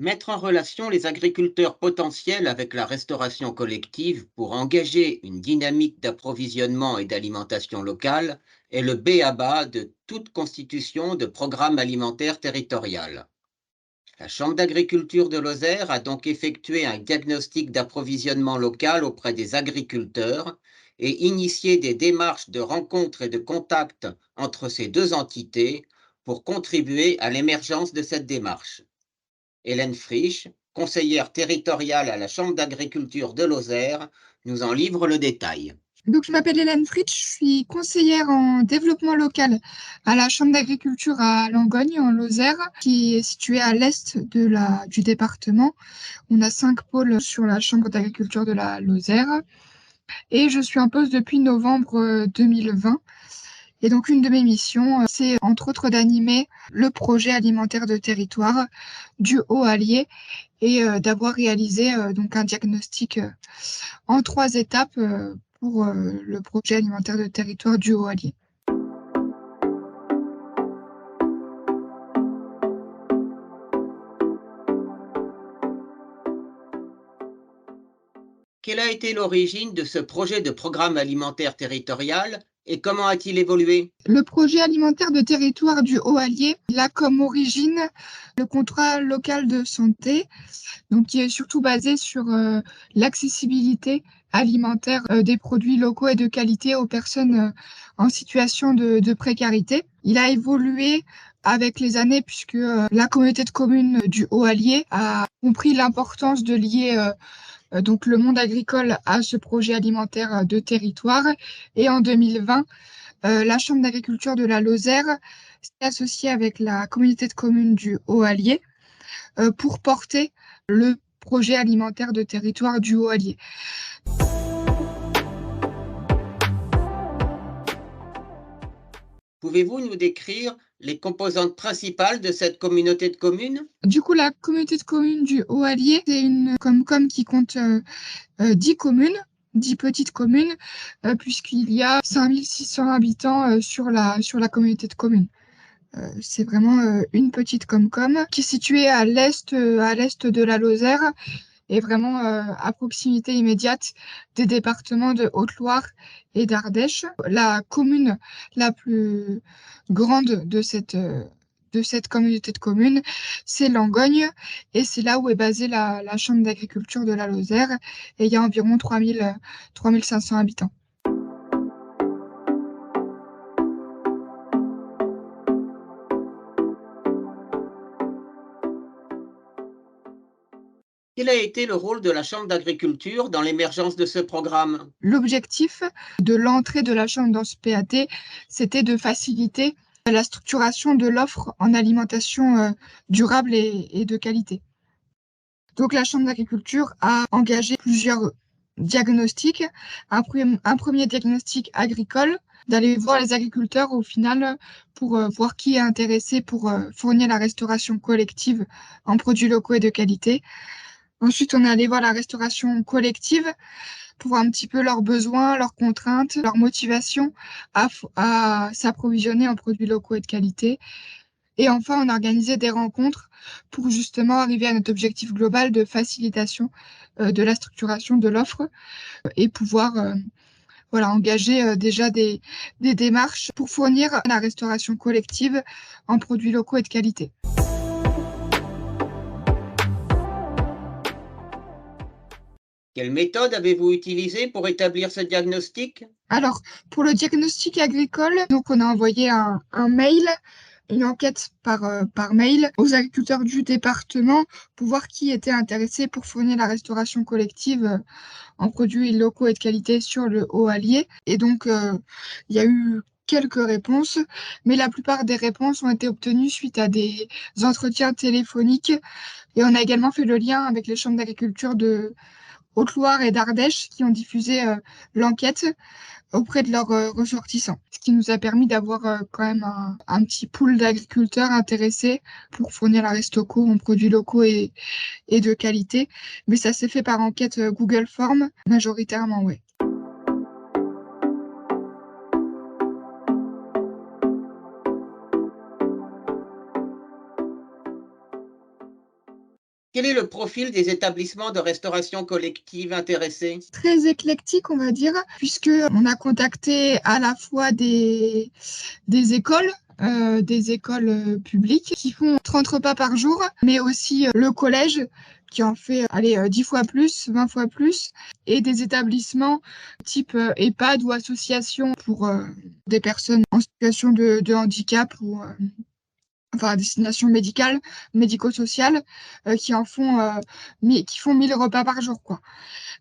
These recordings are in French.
Mettre en relation les agriculteurs potentiels avec la restauration collective pour engager une dynamique d'approvisionnement et d'alimentation locale est le b.a.-ba de toute constitution de programme alimentaire territorial. La Chambre d'agriculture de Lozère a donc effectué un diagnostic d'approvisionnement local auprès des agriculteurs et initié des démarches de rencontre et de contact entre ces deux entités pour contribuer à l'émergence de cette démarche. Hélène Frisch, conseillère territoriale à la Chambre d'agriculture de Lozère, nous en livre le détail. Donc, je m'appelle Hélène Fritsch, je suis conseillère en développement local à la Chambre d'agriculture à Langogne, en Lozère, qui est située à l'est du département. On a 5 pôles sur la Chambre d'agriculture de la Lozère. Et je suis en poste depuis novembre 2020. Et donc, une de mes missions, c'est entre autres d'animer le projet alimentaire de territoire du Haut-Allier et d'avoir réalisé donc un diagnostic en 3 étapes pour le projet alimentaire de territoire du Haut-Allier. Quelle a été l'origine de ce projet de programme alimentaire territorial et comment a-t-il évolué? Le projet alimentaire de territoire du Haut-Allier, il a comme origine le contrat local de santé, donc qui est surtout basé sur l'accessibilité alimentaire des produits locaux et de qualité aux personnes en situation de précarité. Il a évolué avec les années puisque la communauté de communes du Haut-Allier a compris l'importance de lier donc le monde agricole à ce projet alimentaire de territoire. Et en 2020, la Chambre d'agriculture de la Lozère s'est associée avec la communauté de communes du Haut-Allier pour porter le projet alimentaire de territoire du Haut-Allier. Pouvez-vous nous décrire les composantes principales de cette communauté de communes? Du coup, la communauté de communes du Haut-Allier, c'est une Comcom qui compte 10 communes, 10 petites communes, puisqu'il y a 5600 habitants sur la communauté de communes. C'est vraiment une petite Comcom qui est située à l'est de la Lozère et vraiment à proximité immédiate des départements de Haute-Loire et d'Ardèche. La commune la plus grande de cette communauté de communes, c'est Langogne, et c'est là où est basée la Chambre d'agriculture de la Lozère, et il y a environ 3500 habitants. Quel a été le rôle de la Chambre d'agriculture dans l'émergence de ce programme? L'objectif de l'entrée de la Chambre dans ce PAT, c'était de faciliter la structuration de l'offre en alimentation durable et de qualité. Donc la Chambre d'agriculture a engagé plusieurs diagnostics. Un premier diagnostic agricole, d'aller voir les agriculteurs au final pour voir qui est intéressé pour fournir la restauration collective en produits locaux et de qualité. Ensuite, on est allé voir la restauration collective pour voir un petit peu leurs besoins, leurs contraintes, leur motivation à s'approvisionner en produits locaux et de qualité. Et enfin, on a organisé des rencontres pour justement arriver à notre objectif global de facilitation de la structuration de l'offre et pouvoir voilà, engager déjà des démarches pour fournir la restauration collective en produits locaux et de qualité. Quelle méthode avez-vous utilisée pour établir ce diagnostic? Alors, pour le diagnostic agricole, donc on a envoyé un mail, une enquête par mail aux agriculteurs du département pour voir qui était intéressé pour fournir la restauration collective en produits locaux et de qualité sur le Haut-Allier. Et donc, il y a eu quelques réponses, mais la plupart des réponses ont été obtenues suite à des entretiens téléphoniques. Et on a également fait le lien avec les chambres d'agriculture de Haute-Loire et d'Ardèche qui ont diffusé l'enquête auprès de leurs ressortissants. Ce qui nous a permis d'avoir quand même un petit pool d'agriculteurs intéressés pour fournir la Restocco en produits locaux et de qualité. Mais ça s'est fait par enquête Google Form, majoritairement, oui. Quel est le profil des établissements de restauration collective intéressés? Très éclectique, on va dire, puisqu'on a contacté à la fois des écoles, publiques qui font 30 repas par jour, mais aussi le collège qui en fait, allez, 10 fois plus, 20 fois plus, et des établissements type EHPAD ou association pour des personnes en situation de handicap ou enfin à destination médicale, médico-sociale, qui en font, qui font 1000 repas par jour, quoi.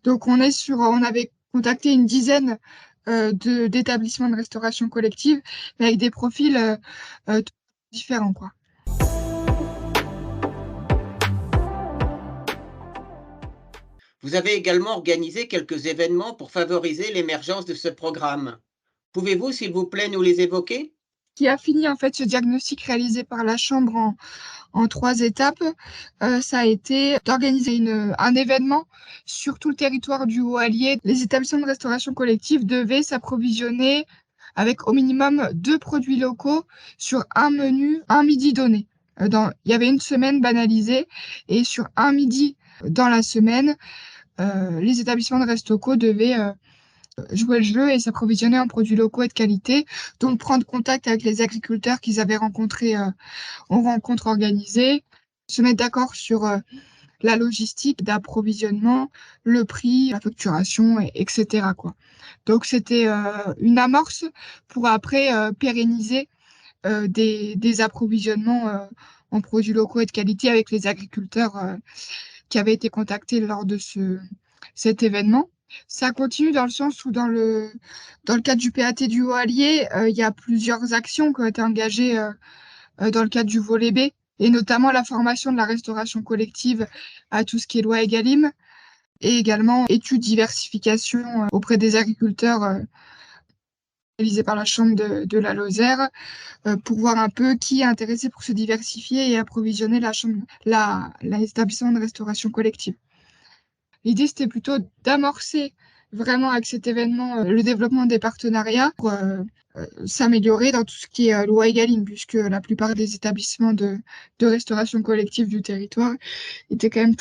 Donc on avait contacté une dizaine d'établissements de restauration collective, mais avec des profils différents, quoi. Vous avez également organisé quelques événements pour favoriser l'émergence de ce programme. Pouvez-vous, s'il vous plaît, nous les évoquer? Qui a fini en fait ce diagnostic réalisé par la Chambre en 3 étapes, ça a été d'organiser un événement sur tout le territoire du Haut-Allier. Les établissements de restauration collective devaient s'approvisionner avec au minimum 2 produits locaux sur un menu, un midi donné. Il y avait une semaine banalisée et sur un midi dans la semaine, les établissements de Restauco devaient jouer le jeu et s'approvisionner en produits locaux et de qualité, donc prendre contact avec les agriculteurs qu'ils avaient rencontrés en rencontre organisée, se mettre d'accord sur la logistique d'approvisionnement, le prix, la facturation, etc., quoi. Donc c'était une amorce pour après pérenniser des approvisionnements en produits locaux et de qualité avec les agriculteurs qui avaient été contactés lors de cet événement. Ça continue dans le sens où dans le cadre du PAT du Haut-Allier, il y a plusieurs actions qui ont été engagées dans le cadre du volet B, et notamment la formation de la restauration collective à tout ce qui est loi Egalim, et également études diversification auprès des agriculteurs réalisées par la Chambre de la Lozère, pour voir un peu qui est intéressé pour se diversifier et approvisionner l'établissement de restauration collective. L'idée, c'était plutôt d'amorcer vraiment avec cet événement le développement des partenariats pour s'améliorer dans tout ce qui est loi Egalim, puisque la plupart des établissements de restauration collective du territoire étaient quand même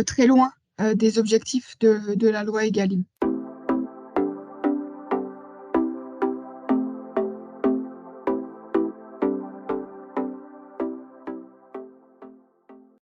très loin des objectifs de la loi Egalim.